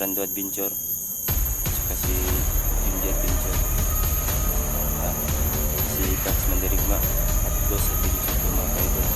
Rando Adventure, saka si Ginger Adventure, si Dax Mandirigma at Dos Adventure po mga kaidol.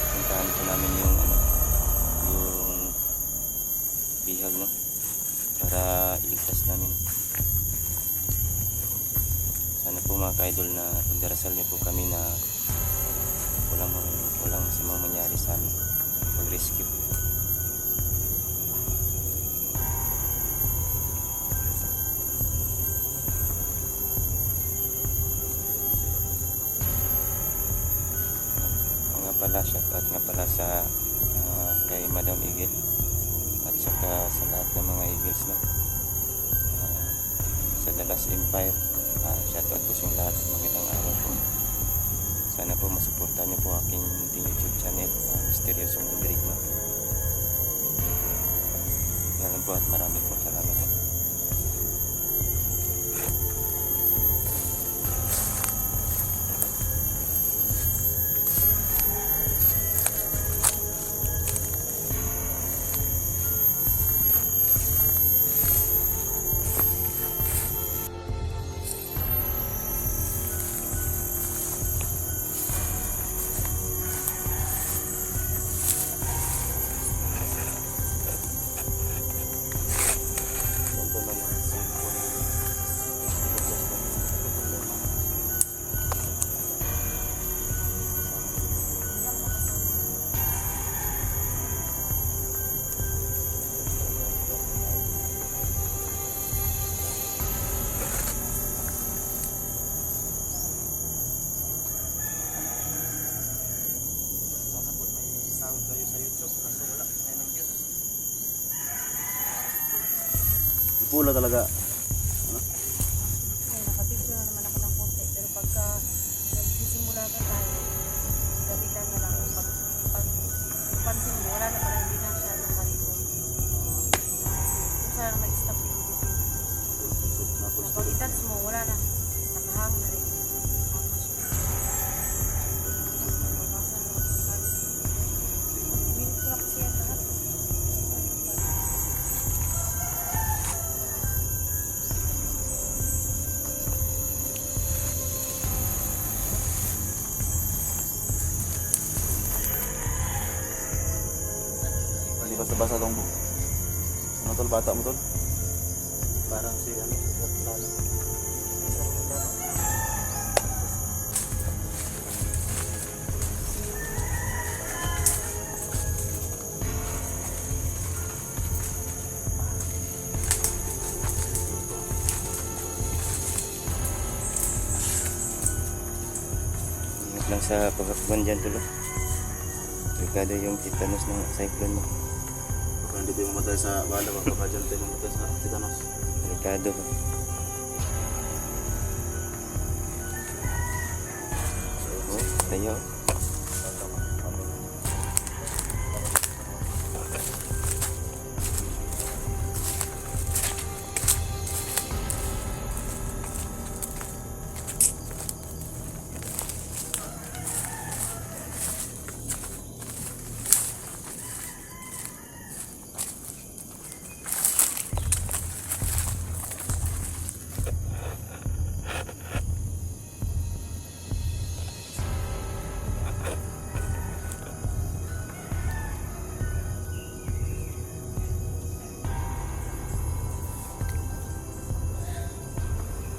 Puntahan po namin yung bihag, no, para iligtas namin. Sana po mga kaidol na pagdarasal niyo po kami na walang masamang mangyari sa amin pag-rescue. Nga pala, shoutout nga pala sa kay Madam Eagle at saka sa lahat ng mga Eagles, no, sa Dallas Empire. Shoutout po sa lahat at magandang araw po. Sana po masuportahan niyo po aking YouTube channel, Misteryosong Mandirigma. Yan po at maraming po salamat. Kayo sa YouTube kasi wala may nang views. Pula talaga. Ay, nakabidyo na naman ako ng konti. Pero pagka nagsisimula na tayo, dalilan na lang. Pag pansin mo, wala na pala, hindi na siya nakarecord. Kung saan nag-stop yung video. Pag i-touch mo, wala na. Nakahang na rin. Hang na siya. Mabasa na ako sa kanya. Minute ko na kasi yan lahat. Hindi basta-basta tong book. Ano tol, bata mo tol? Parang si ano, talo. Isa rin talo. Ingat lang sa pagkakuan dyan tulo. Delikado yung tetanus ng cyclone mo. Baka hindi tayo mamatay sa bala, baka dyan tayo mamatay sa titanos. Delikado ka. Oh, tayo.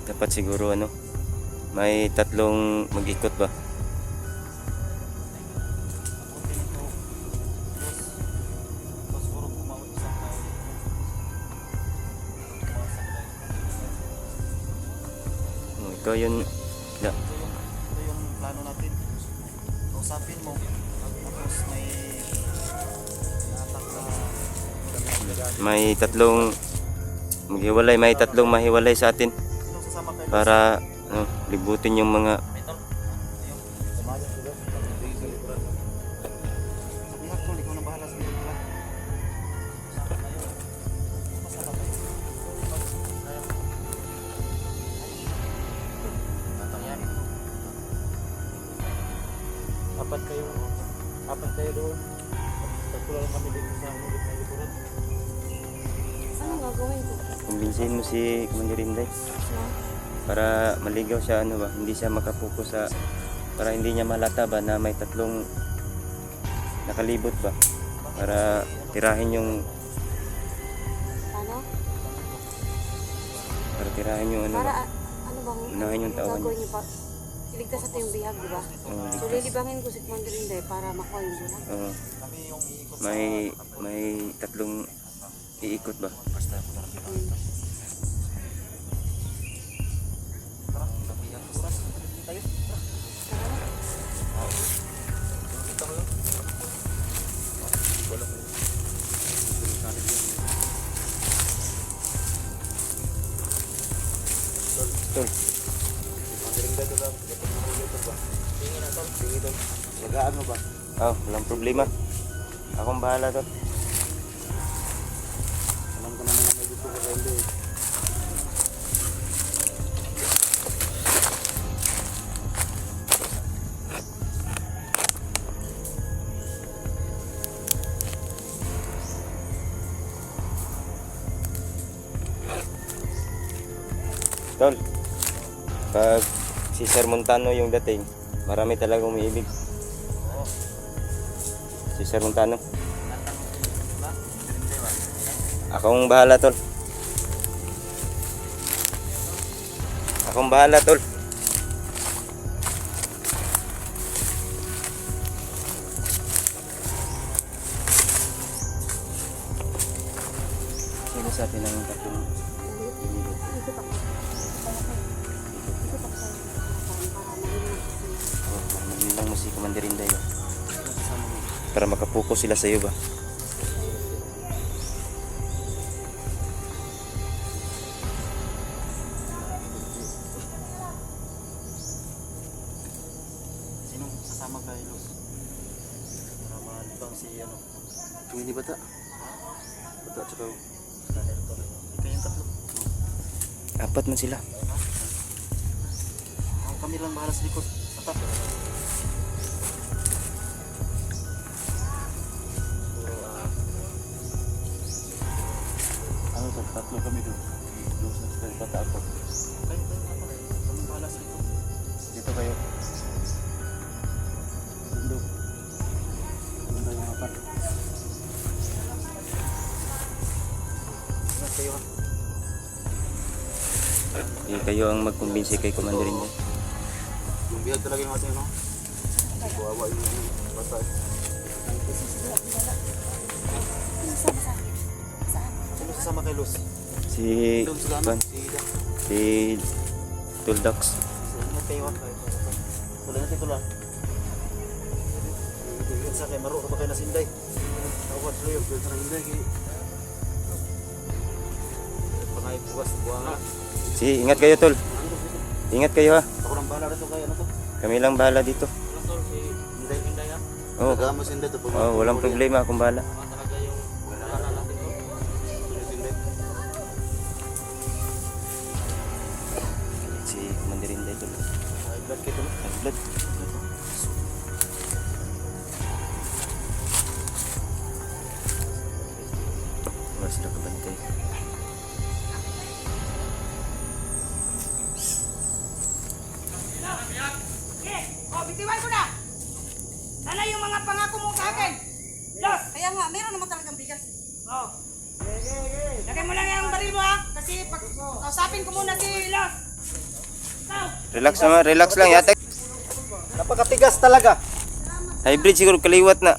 Dapat siguro ano, may tatlong mag-ikot ba? Ikaw yun. Ito yung plano natin. Kausapin mo. Tapos may atak na May tatlong maghiwalay, may tatlong mahiwalay sa atin sino sasama kayo? para libutin yung mga Sabihan ko, ikaw na bahala sa video nila. Kasama kayo. Kasama kayo. Tatangyarin mo. Apat kayo doon. Pag Ano gagawin ko? Kumbinsihin mo si Commander Inday No? para maligaw siya, ano ba, hindi siya makapokus sa, para hindi niya malata ba na may tatlong nakalibot ba, para tirahin yung, Ano? para tirahin yung ano Para ba, ano bang unahin yung tawan gagawin niyo pa? Iligtas natin yung bihag, di ba? So lilibangin ko si Commander Inday para makuha yung bihag. may tatlong iikot ba. Tol, Lagaan mo ba? walang problema. Akong bahala tol. Alam ko naman na may gusto ko sa hindi. Tol, pag si Sir Montano yung dating, marami talagang umiibig. Si Sir Montano. Akong bahala tol. Akong bahala tol. Sino sabi ng tatlong inibig? Ikot ako. Ikot ako sa para Manilang mo si Commander Inday ba? Para makapokus sila sa iyo ba? Sinong sasama kay Luz? Para malibang si ano. Kung hindi bata. Bata tsaka Scanner to. Kayong tatlo. Apat man sila. Kami lang bahala sa likod. Atak. ano to, tatlo kami doon. Doon sa bata ako. Kayo apa? Kami bahala sa likod. Dito kayo. Doon. Doon tayo mga apat. Ingat kayo ha. Kayo ang magkumbinsi kay Commander Inday. Yung bihag talaga yung ating, no? Kawawa yung bata. Sino sasama kay Luz? Si Doon sila, ano? Juan, Si Ida. si Tuldax. Ingat kayo ha. Tuloy natin ito lang. Ingat sa kayo. Maro ka ba kayo nasinday? Tawad tuloy. Doon sa hindi. Pangay bukas. Buwanga. Si ingat kayo tol. Ingat kayo ha. Ako lang bahala rito kayo. Ano to? Kami lang bahala dito. Hindi. Oh, Lagaan mo si Inday. walang problema, akong bahala. Si Commander Inday tol. High blood kayo. High blood. Wala sila kabantay. Oh, bitiwan ko na! Sana yung mga pangako mo sa akin! Los! Kaya nga, meron naman talagang bigas. Oh. Lagay mo lang yung baril mo ha! Kasi pag kausapin ko muna si Los! Ikaw! Relax naman, relax lang yata. Napakatigas talaga. Hybrid siguro kaliwat na.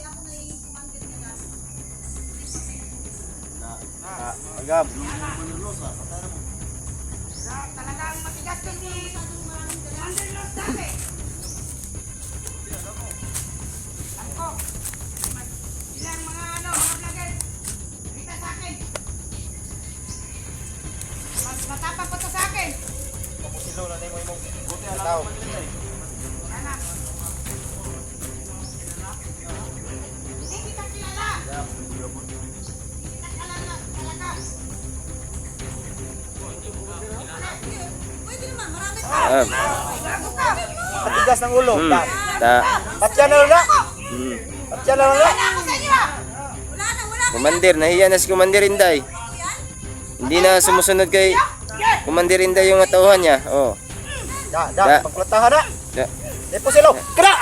Agam. Talagang matigas to si Commander Los dati! Ako! Ilang mga vlogger! Kita sa akin! Mas matapang pa to sa akin! Tao. Anak! Hindi kita kilala! Kita kilala talaga! Pwede naman, marami pa. Bago ka! Patigas ng ulo. Ta. Patya na lang na. Hmm. Patya na lang na. Wala ako sa inyo ha! Commander, nahiya na si Commander Inday. Hindi na sumusunod kay Commander Inday yung atauhan niya. Oh. Da. Pagplatahan na. Da. Depo silo. Kena!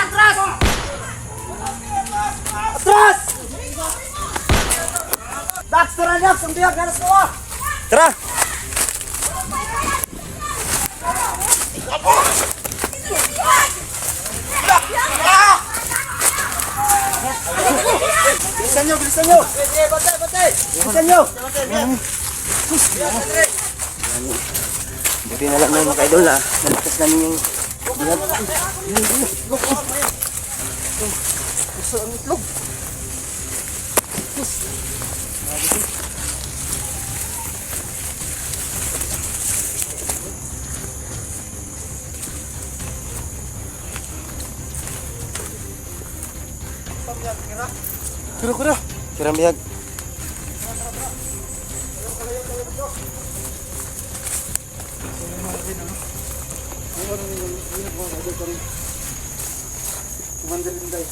Atras! Dax, tara Dax! Ang biyag, ganas ko ah! Tara! Bilisan nyo, bilisan nyo! Bilisan nyo! Buti na lang mga ka-idol na nalakas namin yung Gusto ang itlog! kura. Kirang bihag. Commander Inday.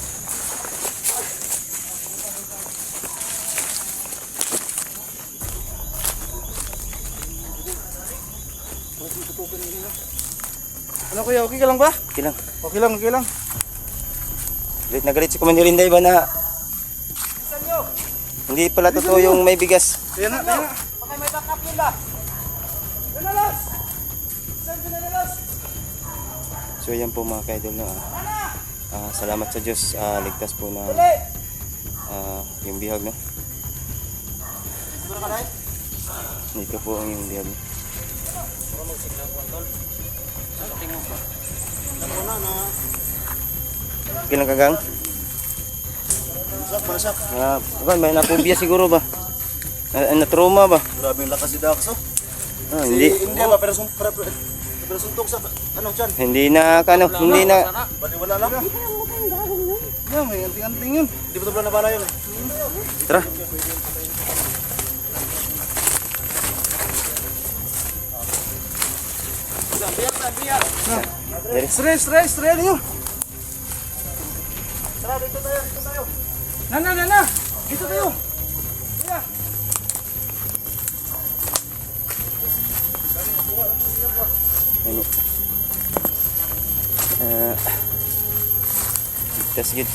Ano kuya, okay ka lang ba? Okay lang. Okay lang, okay lang. Galit na galit si Commander Inday ba na hindi pala totoo yung may bigas. Ayan na, ayan na. Okay, may backup yun ba? Dinalos! Saan dinalos? So yan po mga ka-idol na salamat sa Diyos, ligtas po na yung bihag, no? Siguro ka dahil? Dito po ang yung bihag. Okay lang kagang? Masak. May napubya siguro ba? Na-trauma ba? Grabe yung lakas si Dax, oh. Hindi. Hindi ba, pero suntok sa, ano dyan? Hindi na hindi na Bali wala lang. Yeah, may anting-anting yun. Hindi ba ito na bala yun eh? tara. Stray nyo. Tara, dito tayo. Na. Dito tayo. Yeah. Ano? Ligtas gid.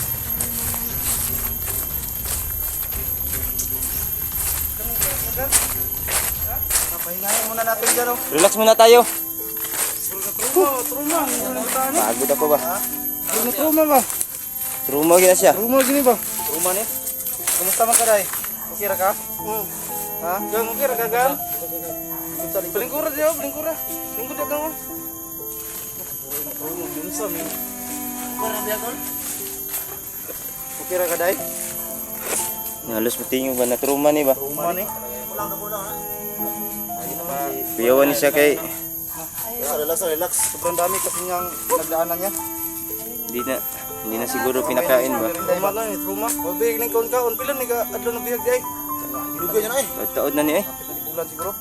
Pahingayin muna natin dyan, oh. Relax muna tayo. Truma. Pagod ako ba? Truma ba? Trauma gina siya. Truma gini ba? Trauma ni. Kumusta man ka, day? Okay ra ka? Ha? Gang, okay ra ka, gang? Belingkura dia, belingkura. Lingkod dia, gang, oh. Oh, binsam, eh. Parang dia, gang? Okay ra ka, day? Halos matingin ba na trauma ni ba? Truma ni. Piyawan ni siya kay Relax. Sobrang dami kasi niyang nagdaanan niya. hindi na siguro pinakain ba? Truma lang ni, truma. Mabig ning kaon pila ni ka adlaw na bihag day. Dugo niya na eh. Taod na ni eh. Bulan siguro.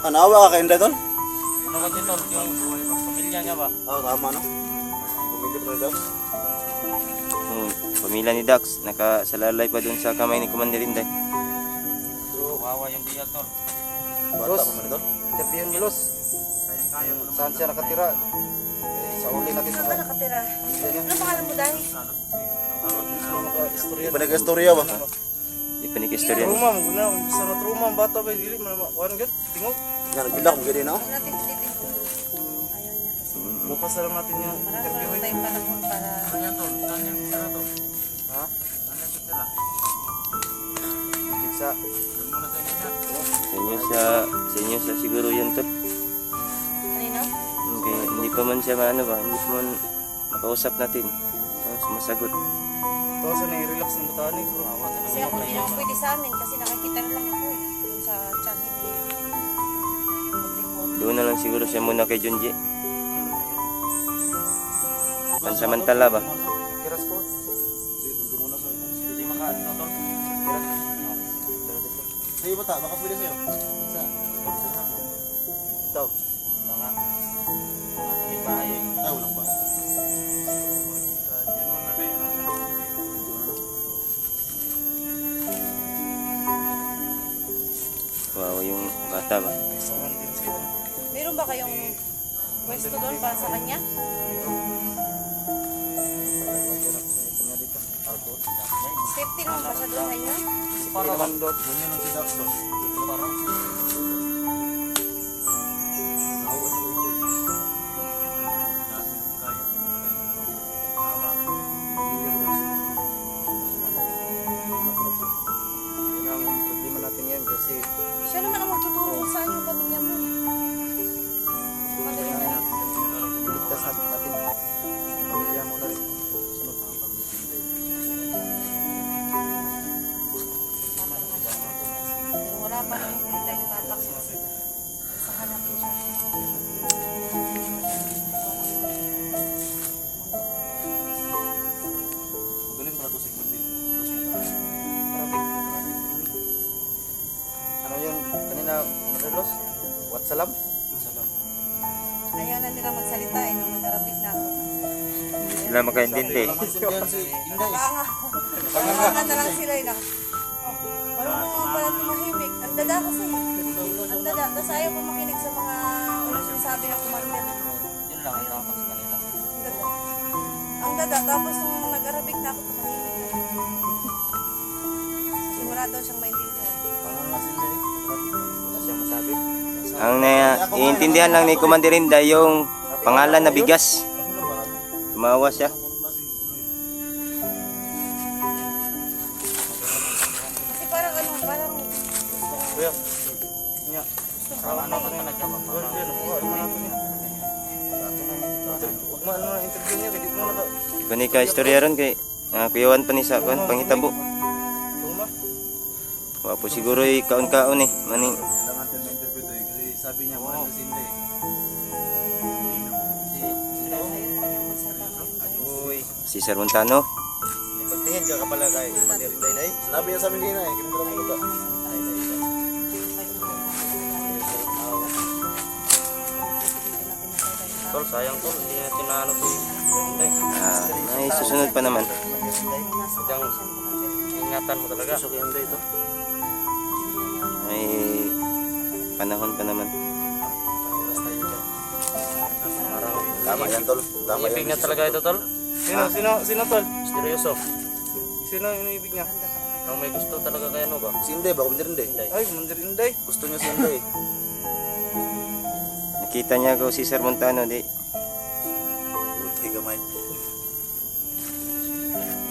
Anawa ka kay Inday tol? Ano kasi tol, yung pamilya niya ba? Oo, tama no. Pamilya pa daw. Pamilya ni Dax nakasalalay pa dun sa kamay ni Commander Inday. Kawawa yung biya tol. Bata pa man tol. Interviewin ni Los. Kayang-kaya mo. Saan siya nakatira? Sa uli natin Saan ka nakatira? Ano pangalan mo dahil? Istorya. Ba nag-istorya ba? Di pa ni kistorya. Truma, maguna sa na truma ang bata ba dili man kuan gud tingog. Yan gilak mo gid na. Huwag natin ulitin kung ayaw niya kasi. Bukas na lang natin yung Marami interview. naman tayong panahon para Ano tol? Saan yung tira tol? Ha? Ano yung tira? Sa Doon muna sa inyo niya. Sa inyo sa siguro yan to. kanino? Okay, hindi pa man siya maano ba? Hindi pa man makausap natin. Sumasagot. to sa nai-relax ng butani bro. Kasi ako hindi naman pwede sa amin kasi nakikita na lang ako eh. Dun sa channel ni Public Vote. Doon na lang siguro siya muna kay Junji. pansamantala ba? Kiras ko. Hindi muna sa Hindi makaano to. Kiras. Sa'yo ba ta? Baka pwede sa'yo. Isa. Ito. Mga bahay. Ay, walang ba? Yan mga kayo. Wow, yung bata ba? Isangan din sila. Meron ba kayong pwesto doon para sa kanya? Lagyan ako sa ito niya dito. Alto. Safety naman ba siya doon kanya? Para naman dot. Ganyan ang si Dax ba? Parang yun ang problema natin ngayon kasi Siya naman ang magtuturo kung saan yung pamilya mo. Madali na. ligtas natin. Pamilya mo na rin. Sunod na ang Pero wala pa naman kung tayo natatakot. Sa hanap mo siya. Magaling pala to si Kundi. Ano yun? Kanina, Marelos? Watsalam? Ayaw na nila magsalita eh, nung nag-Arabic na ako. Sila makaintindi. Maintindihan si Inday. Nakanga na lang sila yun. Marunong nga pala tumahimik. Ang dada kasi. Ang dada. Tapos ayaw pa makinig sa mga unang sinasabi ng commander. Yun lang ang tapos kanila. Ang dada. Ang dada. Tapos nung nag-Arabic na ako, tumahimik na. Kasi wala daw siyang maintindihan. Pangangas Inday. Wala siyang masabi. Ang iintindihan lang ni Commander Inda yung pangalan na bigas. Tumawa siya. Kasi parang ano, parang Kuya. Nya. Sama na ko rin nagkama. Wala din. Huwag mo ano na interview niya. Kaya di mo na Kani ka istorya ron kay kuyawan pa ni sa kuan panghitabo. Tuma. Wa po siguro kaon-kaon eh. Maning Kailangan natin na-interview to eh. Kasi sabi niya wala na si Inday. ayaw pa niya magsalita ngayon, guys. Uy. si Sir Montano. Ipagtingin ka kapala kay Commander Inday Day. Sinabi niya sa amin kanina eh. Kinito lang ito. Tol, sayang tol. Hindi natin na ano si Inday. May susunod pa naman. Sadyang ingatan mo talaga. Gusto ko Inday ito. May panahon pa naman. Basta yun dyan. Tama yan tol. Tama yan. Ibig niya talaga ito tol. Sino tol? Seryoso. Sino yung ibig niya? Ang may gusto talaga kay ano ba? Si Inday ba? Kumandir Inday. Ay, Commander Inday. Gusto niya si Inday. Nakita niya ko si Sir Montano di. Butay gamay.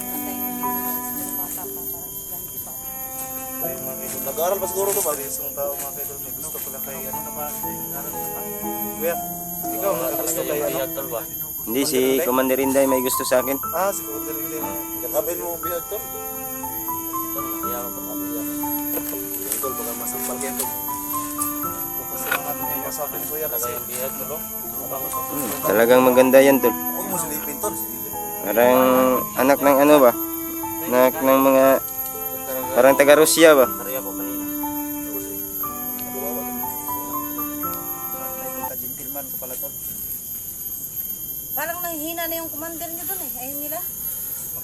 Antayin mo din yung bata pa, parang ganti pa. Ay, mga kaidol. Nag-aaral pa siguro to ba? Isang tao mga kaidol. May gusto pala kay ano ka ba? Kuya, ikaw may gusto kay ano? Tol ba? Hindi si Commander Inday may gusto sa akin. Ah, si Commander Inday. Kakabin mo bihag tol. Tol, nakiya ko tol. Yan tol, baka masampal kayo tol. Kasi lang natin yung kasabi ni Kuya kasi yung bihag tol. Talagang maganda yan tol. Huwag mo silipin tol. Parang anak ng ano ba? Anak ng mga parang taga Rusya ba? Kariya ko kanina. Kawawa tol. May pagka-gentleman ka pala tol. Parang nanghina na yung commander niya doon eh. Ayun nila.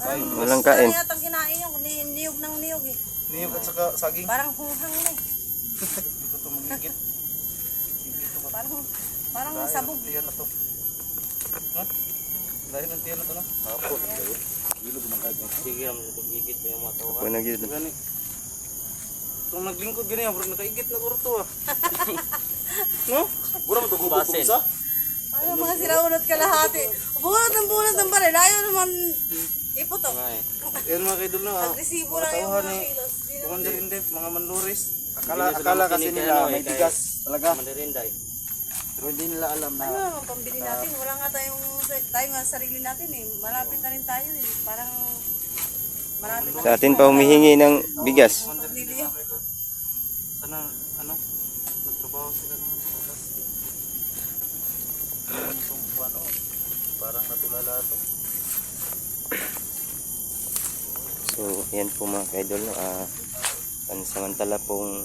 Walang kain. Ano yatang kinain yung kundi niyog ng niyog eh. Niyog at saka saging. Parang hunghang na eh. Hindi ko ito magigit. Parang sabog. Tiyan na to. Ha? Dahil ng tiyan na to na. Hapon. Ilog ng kagay. Sige, ang gigit na yung mga tao. Ako nag Gani. Itong naglingkod gani, bro, nakaigit na kurto ah. No? Bura mo ito gubog kung isa? Ano mga siraunod kalahati. Bunot ng baril. Ayaw naman iputok. Yan mga kaidol na. Agresibo lang yung mga kilos. Commander Inday, mga manluris. Akala kasi nila may bigas talaga. Commander Inday. Pero hindi nila alam Ano naman pambili natin? Wala nga tayo nga sarili natin eh. Malapit na rin tayo eh. Parang malapit na Sa atin pa humihingi ng bigas. hindi yun. sana ano nagtrabaho sila ng oras. Itong ano, parang natulala ito. So yan po mga ka-idol, no? Pansamantala pong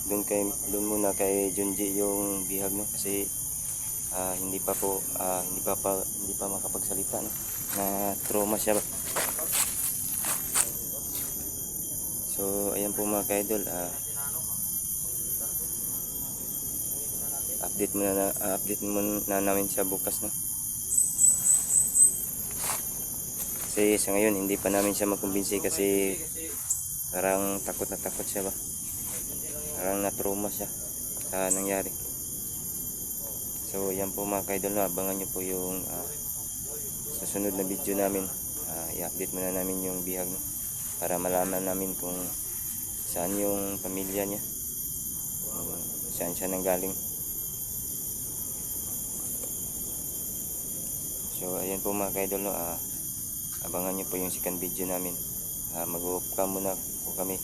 doon muna kay Junji yung bihag, no? Kasi hindi pa makapagsalita, no? Na trauma siya ba. So ayan po mga ka-idol, update muna namin siya bukas, no? Kasi sa ngayon hindi pa namin siya makumbinsi kasi parang takot siya ba. Parang na-trauma siya sa nangyari. So yan po mga ka-idol, no? Abangan nyo po yung susunod na video namin. I-update muna namin yung bihag, no? Para malaman namin kung saan yung pamilya niya, kung saan siya nanggaling. So ayan po mga ka-idol, no? Abangan nyo po yung second video namin. Mag-off cam muna po kami.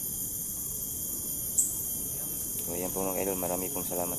So ayan po mga ka-idol, marami pong salamat.